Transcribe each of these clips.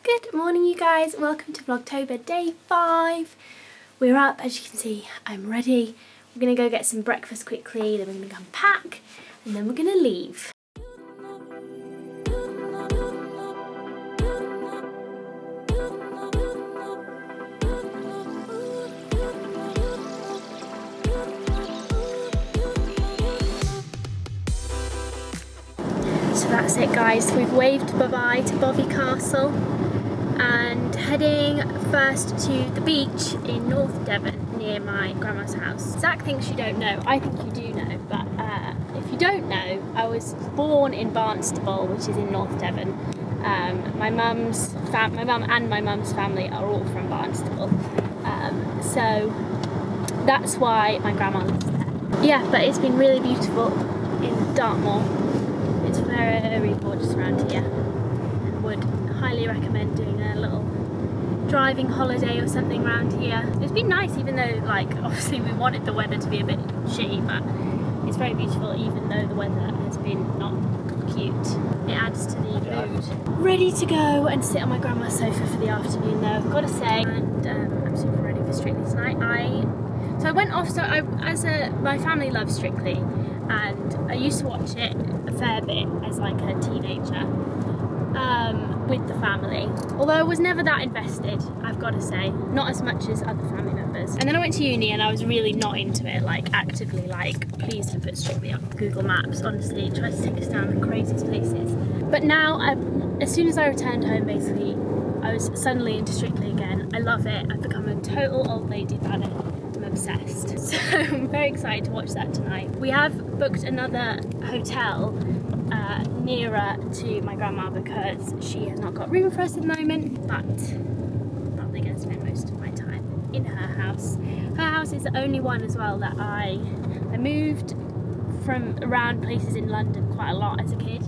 Good morning you guys, welcome to Vlogtober day 5. We're up, as you can see, I'm ready. We're going to go get some breakfast quickly, then we're going to come pack, and then we're going to leave. So that's it guys, we've waved bye-bye to Bovey Castle and heading first to the beach in North Devon near my grandma's house. Zach thinks you don't know, I think you do know, but if you don't know, I was born in Barnstaple, which is in North Devon. My mum and my mum's family are all from Barnstaple, so that's why my grandma lives there. Yeah, but it's been really beautiful in Dartmoor. It's very gorgeous around here and would highly recommend doing a little driving holiday or something around here. It's been nice, even though like obviously we wanted the weather to be a bit shitty, but it's very beautiful even though the weather has been not cute. It adds to the mood. Ready to go and sit on my grandma's sofa for the afternoon though, I've got to say, and I'm super ready for Strictly tonight. My family loves Strictly and I used to watch it a fair bit as like a teenager with the family, although I was never that invested, I've got to say, not as much as other family members. And then I went to uni and I was really not into it, like actively like, please don't put Strictly on Google Maps, honestly, it tries to take us down the craziest places. But now, as soon as I returned home basically, I was suddenly into Strictly again. I love it, I've become a total old lady about it. I'm obsessed. So I'm very excited to watch that tonight. We have booked another hotel nearer to my grandma because she has not got room for us at the moment, but I'm probably going to spend most of my time in her house. Her house is the only one as well that I moved from around places in London quite a lot as a kid,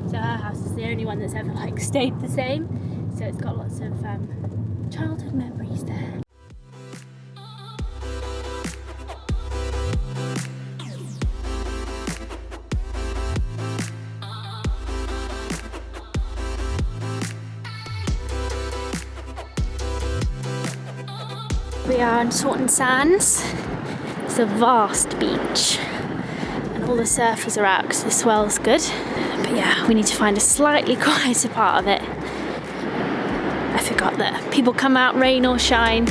so her house is the only one that's ever like stayed the same, so it's got lots of childhood memories there. We are on Swanton Sands. It's a vast beach and all the surfers are out because the swell's good. But yeah, we need to find a slightly quieter part of it. I forgot that people come out rain or shine.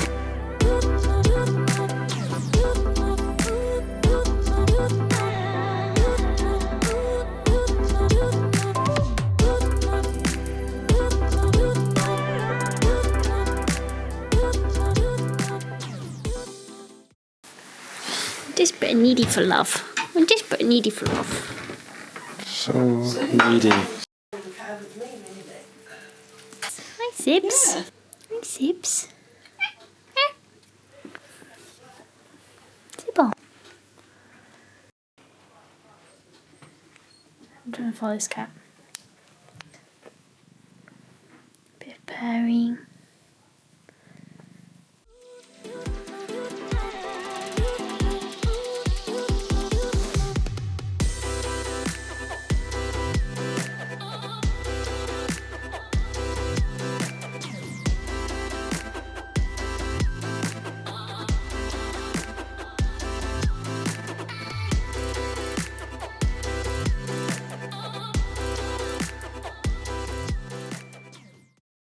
Just but needy for love. I'm just but needy for love. So needy. Hi, Sibs. Hi, Sibs. Sibble. I'm trying to follow this cat. Bit of purring.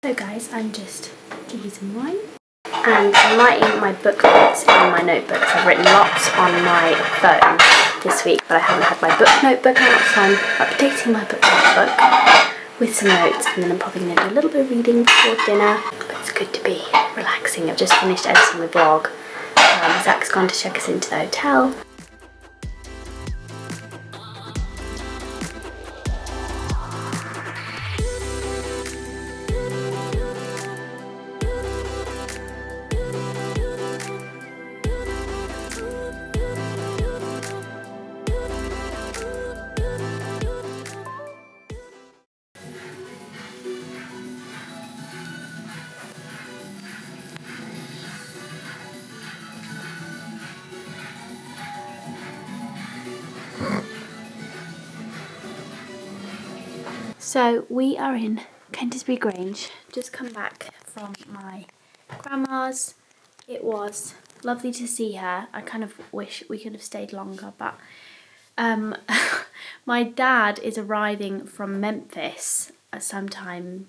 So guys, I'm just drinking some wine and I'm writing my book notes in my notebooks. I've written lots on my phone this week, but I haven't had my book notebook out, so I'm updating my book notebook with some notes, and then I'm probably going to do a little bit of reading before dinner. But it's good to be relaxing. I've just finished editing the vlog. Zach's gone to check us into the hotel. So we are in Hentisbury Grange. Just come back from my grandma's. It was lovely to see her. I kind of wish we could have stayed longer, but my dad is arriving from Memphis sometime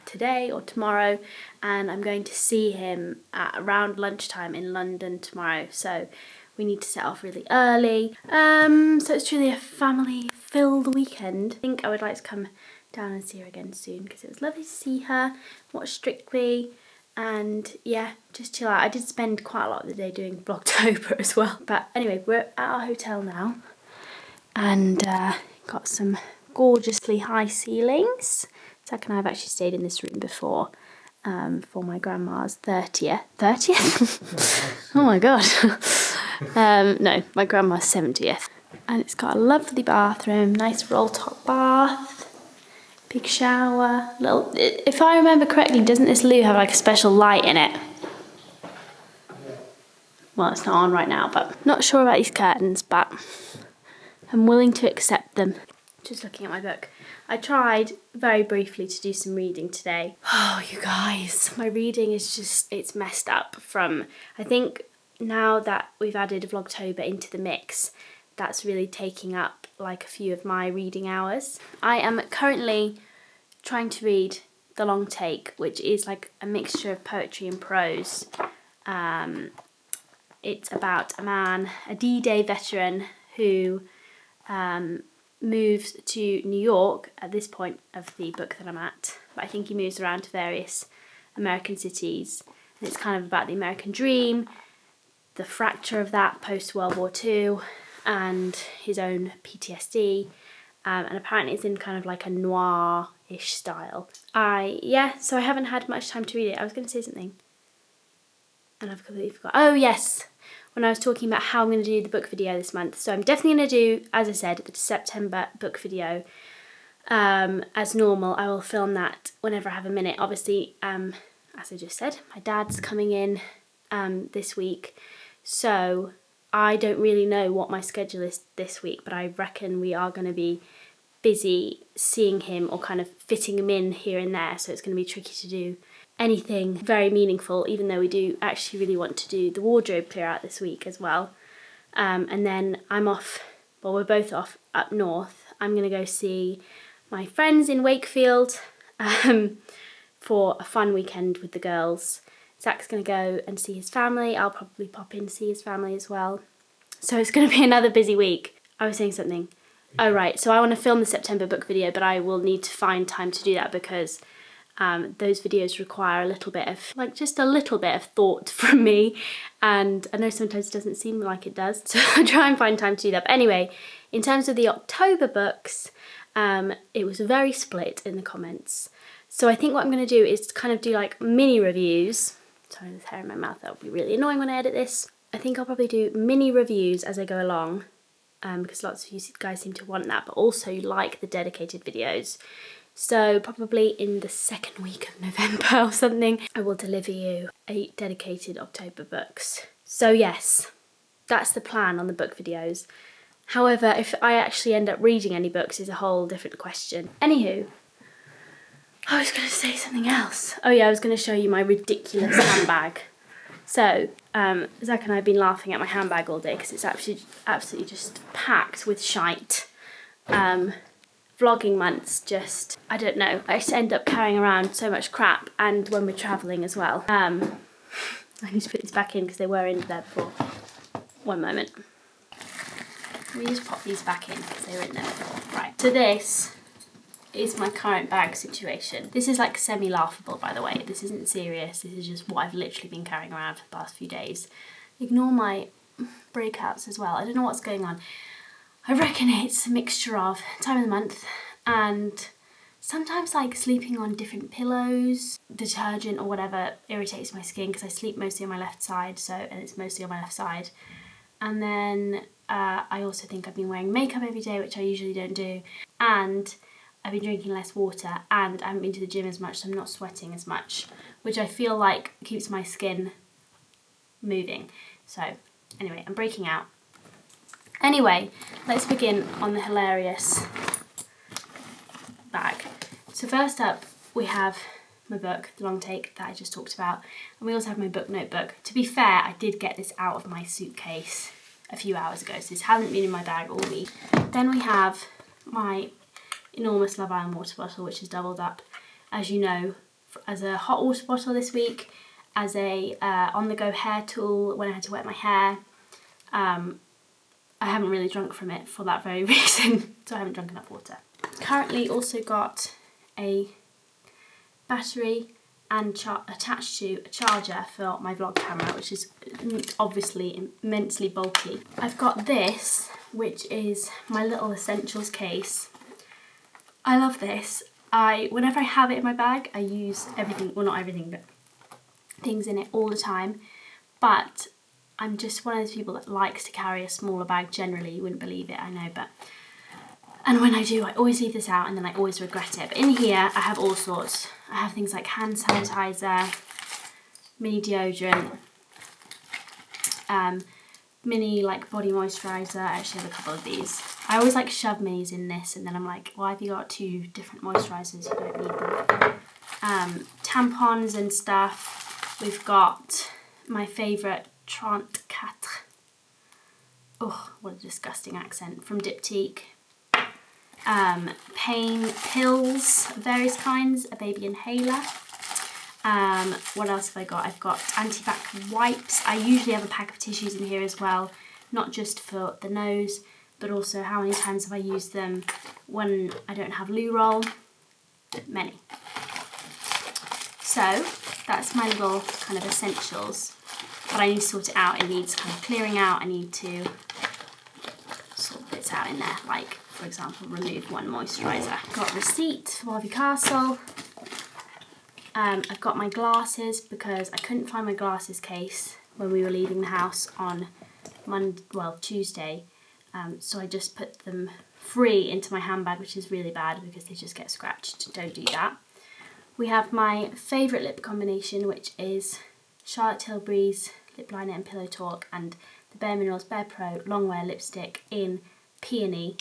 today or tomorrow, and I'm going to see him at around lunchtime in London tomorrow, so we need to set off really early. So it's truly a family-filled weekend. I think I would like to come down and see her again soon because it was lovely to see her, watch Strictly, and yeah, just chill out. I did spend quite a lot of the day doing Vlogtober as well. But anyway, we're at our hotel now and got some gorgeously high ceilings. Zach and I have actually stayed in this room before for my grandma's 30th. 30th? Oh my god. No, my grandma's 70th. And it's got a lovely bathroom, nice roll top bath, big shower. Little. If I remember correctly, doesn't this loo have like a special light in it? Well, it's not on right now, but not sure about these curtains, but I'm willing to accept them. Just looking at my book. I tried very briefly to do some reading today. Oh, you guys, my reading is just, it's messed up from, I think now that we've added Vlogtober into the mix, that's really taking up like a few of my reading hours. I am currently trying to read The Long Take, which is like a mixture of poetry and prose. It's about a man, a D-Day veteran who moves to New York at this point of the book that I'm at, but I think he moves around to various American cities, and it's kind of about the American dream, the fracture of that post-World War II, and his own PTSD, and apparently it's in kind of like a noir-ish style. So I haven't had much time to read it. I was going to say something, and I've completely forgot. Oh yes, when I was talking about how I'm going to do the book video this month. So I'm definitely going to do, as I said, the September book video. As normal, I will film that whenever I have a minute. Obviously, as I just said, my dad's coming in this week, so I don't really know what my schedule is this week, but I reckon we are going to be busy seeing him or kind of fitting him in here and there, so it's going to be tricky to do anything very meaningful, even though we do actually really want to do the wardrobe clear out this week as well. And then I'm off, well, we're both off up north. I'm going to go see my friends in Wakefield for a fun weekend with the girls. Zach's going to go and see his family. I'll probably pop in to see his family as well. So it's going to be another busy week. I was saying something. Oh right, so I want to film the September book video, but I will need to find time to do that because those videos require a little bit of, like just a little bit of thought from me, and I know sometimes it doesn't seem like it does, so I try and find time to do that. But anyway, in terms of the October books, it was very split in the comments. So I think what I'm going to do is kind of do like mini reviews. Sorry, there's hair in my mouth, that would be really annoying when I edit this. I think I'll probably do mini reviews as I go along, because lots of you guys seem to want that, but also you like the dedicated videos. So probably in the second week of November or something, I will deliver you 8 dedicated October books. So yes, that's the plan on the book videos. However, if I actually end up reading any books is a whole different question. Anywho, I was going to say something else. Oh yeah, I was going to show you my ridiculous handbag. So, Zach and I have been laughing at my handbag all day because it's absolutely just packed with shite. Vlogging months just, I don't know, I just end up carrying around so much crap, and when we're travelling as well. I need to put these back in because they were in there before. One moment. Let me just pop these back in because they were in there before. Right, so this is my current bag situation. This is like semi-laughable, by the way. This isn't serious. This is just what I've literally been carrying around for the past few days. Ignore my breakouts as well. I don't know what's going on. I reckon it's a mixture of time of the month and sometimes like sleeping on different pillows, detergent or whatever irritates my skin because I sleep mostly on my left side, and it's mostly on my left side. And then I also think I've been wearing makeup every day, which I usually don't do, and I've been drinking less water, and I haven't been to the gym as much, so I'm not sweating as much, which I feel like keeps my skin moving. So anyway, I'm breaking out. Anyway, let's begin on the hilarious bag. So first up, we have my book, The Long Take, that I just talked about, and we also have my book notebook. To be fair, I did get this out of my suitcase a few hours ago, so this hasn't been in my bag all week. Then we have my enormous Love Island water bottle, which is doubled up, as you know, as a hot water bottle this week, as a on-the-go hair tool when I had to wet my hair. I haven't really drunk from it for that very reason, so I haven't drunk enough water. Currently also got a battery and attached to a charger for my vlog camera, which is obviously immensely bulky. I've got this, which is my little essentials case. I love this. Whenever I have it in my bag, I use everything, well not everything, but things in it all the time. But I'm just one of those people that likes to carry a smaller bag generally. You wouldn't believe it, I know, but... And when I do, I always leave this out and then I always regret it. But in here, I have all sorts. I have things like hand sanitizer, mini deodorant, mini like body moisturiser. I actually have a couple of these. I always like shove minis in this and then I'm like, why have you got 2 different moisturisers? You don't need them. Tampons and stuff. We've got my favourite 34. Oh, what a disgusting accent. From Diptyque. Pain pills of various kinds, a baby inhaler. What else have I got? I've got anti-bac wipes. I usually have a pack of tissues in here as well, not just for the nose, but also how many times have I used them when I don't have loo roll? Many. So that's my little kind of essentials, but I need to sort it out. It needs kind of clearing out. I need to sort bits out in there, like for example, remove one moisturiser. Got receipt for Barbie Castle. I've got my glasses because I couldn't find my glasses case when we were leaving the house on Tuesday. So I just put them free into my handbag, which is really bad because they just get scratched. Don't do that. We have my favourite lip combination, which is Charlotte Tilbury's Lip Liner and Pillow Talk and the Bare Minerals Bare Pro Longwear lipstick in Peony.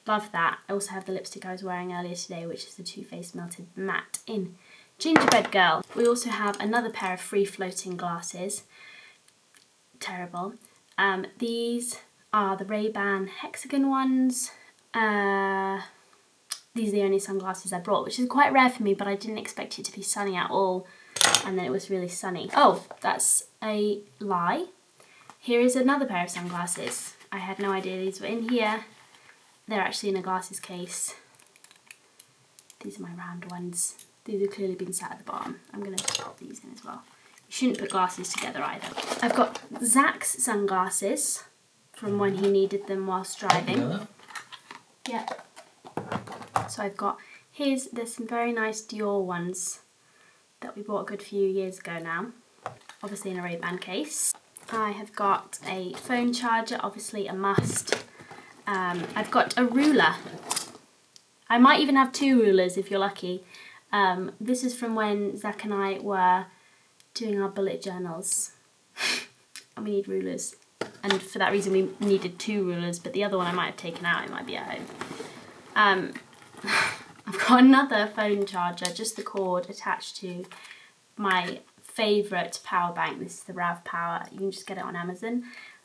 Love that. I also have the lipstick I was wearing earlier today, which is the Too Faced Melted Matte in Gingerbread Girl. We also have another pair of free floating glasses. Terrible. These are the Ray-Ban hexagon ones. These are the only sunglasses I brought, which is quite rare for me, but I didn't expect it to be sunny at all, and then it was really sunny. Oh, that's a lie. Here is another pair of sunglasses. I had no idea these were in here. They're actually in a glasses case. These are my round ones. These have clearly been sat at the bottom. I'm going to pop these in as well. You shouldn't put glasses together either. I've got Zach's sunglasses from when he needed them whilst driving. Yeah. So I've got his. There's some very nice Dior ones that we bought a good few years ago now. Obviously in a Ray-Ban case. I have got a phone charger, obviously a must. I've got a ruler. I might even have 2 rulers if you're lucky. This is from when Zach and I were doing our bullet journals. And we need rulers. And for that reason we needed 2 rulers, but the other one I might have taken out, it might be at home. I've got another phone charger, just the cord attached to my favourite power bank. This is the RAV Power. You can just get it on Amazon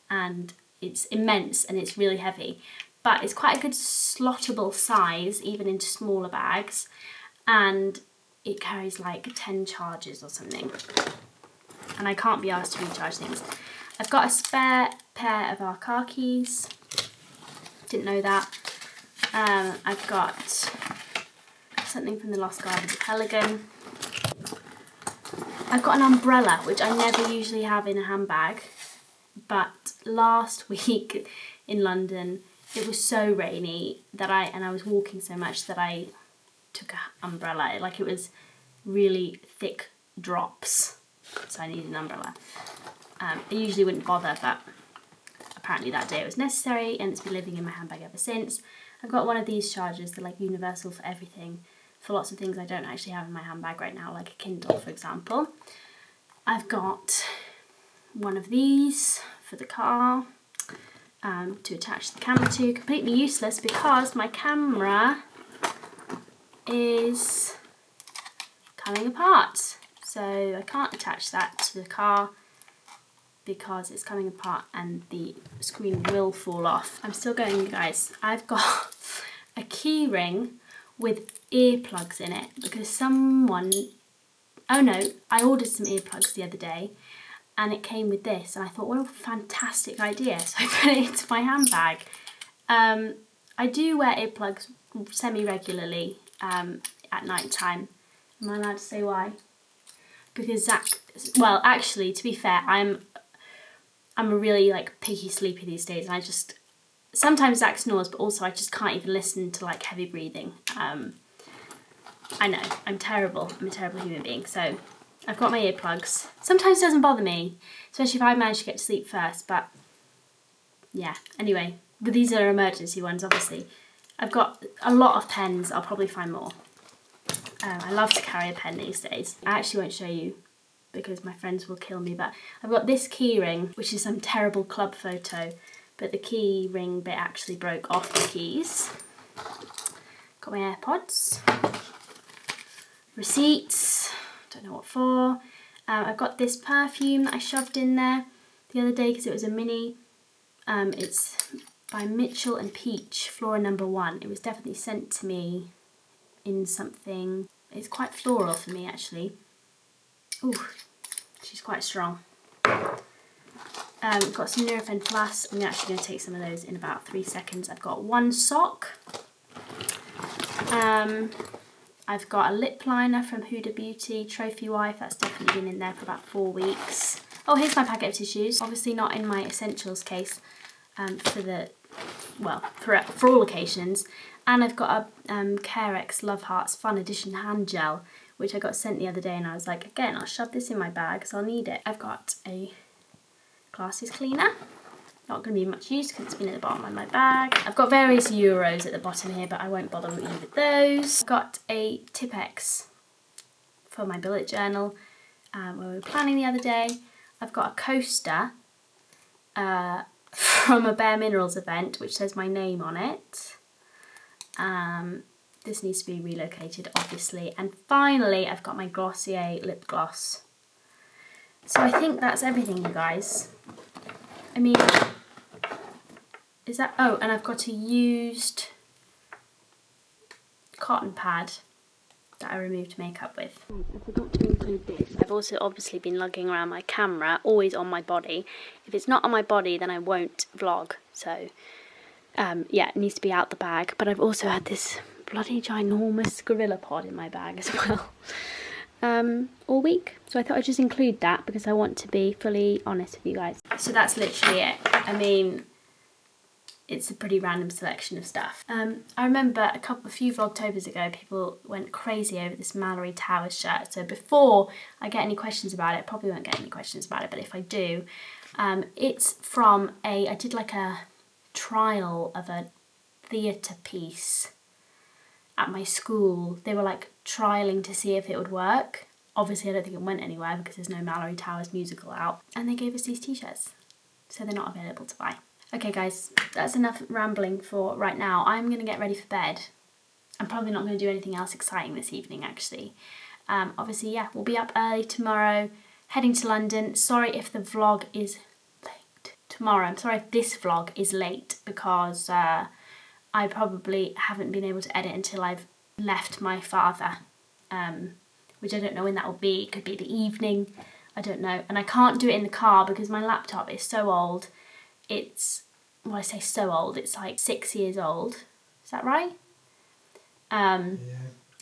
and it's immense and it's really heavy, but it's quite a good slottable size even into smaller bags, and it carries like 10 charges or something, and I can't be asked to recharge things. I've got a spare pair of our car keys, didn't know that. I've got something from the Lost Gardens of Pelican. I've got an umbrella, which I never usually have in a handbag, but last week in London it was so rainy that I was walking so much that I took an umbrella. Like, it was really thick drops, so I needed an umbrella. I usually wouldn't bother, but apparently that day it was necessary, and it's been living in my handbag ever since. I've got one of these chargers. They're like universal for everything, for lots of things I don't actually have in my handbag right now, like a Kindle for example. I've got one of these for the car to attach the camera to. Completely useless because my camera is coming apart. So I can't attach that to the car because it's coming apart and the screen will fall off. I'm still going, you guys. I've got a key ring with earplugs in it because someone, oh no, I ordered some earplugs the other day and it came with this and I thought, what a fantastic idea. So I put it into my handbag. I do wear earplugs semi-regularly at night time. Am I allowed to say why? Because Zach, well, actually, to be fair, I'm a really like picky sleeper these days, and I just, sometimes Zach snores, but also I just can't even listen to like heavy breathing. I know, I'm terrible. I'm a terrible human being. So I've got my earplugs. Sometimes it doesn't bother me, especially if I manage to get to sleep first, but yeah, anyway, but these are emergency ones, obviously. I've got a lot of pens. I'll probably find more. I love to carry a pen these days. I actually won't show you because my friends will kill me, but I've got this key ring, which is some terrible club photo, but the key ring bit actually broke off the keys. Got my AirPods. Receipts, don't know what for. I've got this perfume that I shoved in there the other day because it was a mini. It's by Mitchell and Peach, Flora No. 1. It was definitely sent to me in something. It's quite floral for me, actually. Ooh, she's quite strong. Got some Nurofen Plus. I'm actually going to take some of those in about 3 seconds. I've got one sock. I've got a lip liner from Huda Beauty, Trophy Wife. That's definitely been in there for about 4 weeks. Oh, here's my packet of tissues. Obviously not in my essentials case for the, well, for all occasions. And I've got a Carex Love Hearts Fun Edition hand gel, which I got sent the other day, and I was like, again, I'll shove this in my bag because I'll need it. I've got a glasses cleaner. Not going to be much use because it's been at the bottom of my bag. I've got various Euros at the bottom here, but I won't bother with those. I've got a Tipex for my bullet journal where we were planning the other day. I've got a coaster from a Bare Minerals event, which says my name on it. This needs to be relocated, obviously. And finally, I've got my Glossier lip gloss. So I think that's everything, you guys. I mean, is that, oh, and I've got a used cotton pad that I removed makeup with. I forgot to include this. I've also obviously been lugging around my camera, always on my body. If it's not on my body, then I won't vlog. So, yeah, it needs to be out the bag. But I've also had this bloody ginormous gorilla pod in my bag as well. All week. So I thought I'd just include that because I want to be fully honest with you guys. So that's literally it. I mean, it's a pretty random selection of stuff. I remember a few Vlogtobers ago, people went crazy over this Mallory Towers shirt. So before I get any questions about it, probably won't get any questions about it, but if I do, it's from I did like a trial of a theatre piece at my school. They were like trialing to see if it would work. Obviously I don't think it went anywhere because there's no Mallory Towers musical out. And they gave us these t-shirts. So they're not available to buy. Okay guys, that's enough rambling for right now. I'm going to get ready for bed. I'm probably not going to do anything else exciting this evening actually. Obviously, yeah, we'll be up early tomorrow, heading to London. Sorry if the vlog is late tomorrow. I'm sorry if this vlog is late because I probably haven't been able to edit until I've left my father, which I don't know when that will be. It could be the evening, I don't know. And I can't do it in the car because my laptop is so old. It's, well, I say so old, it's like 6 years old. Is that right? Yeah.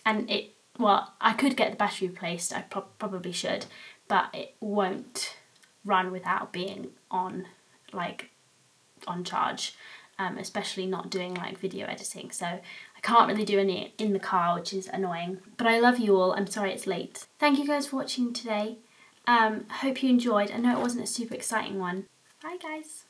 And it, well, I could get the battery replaced, I probably should, but it won't run without being on, like, on charge. Especially not doing like video editing, so I can't really do any in the car, which is annoying. But I love you all. I'm sorry it's late. Thank you guys for watching today. Hope you enjoyed. I know it wasn't a super exciting one. Bye guys.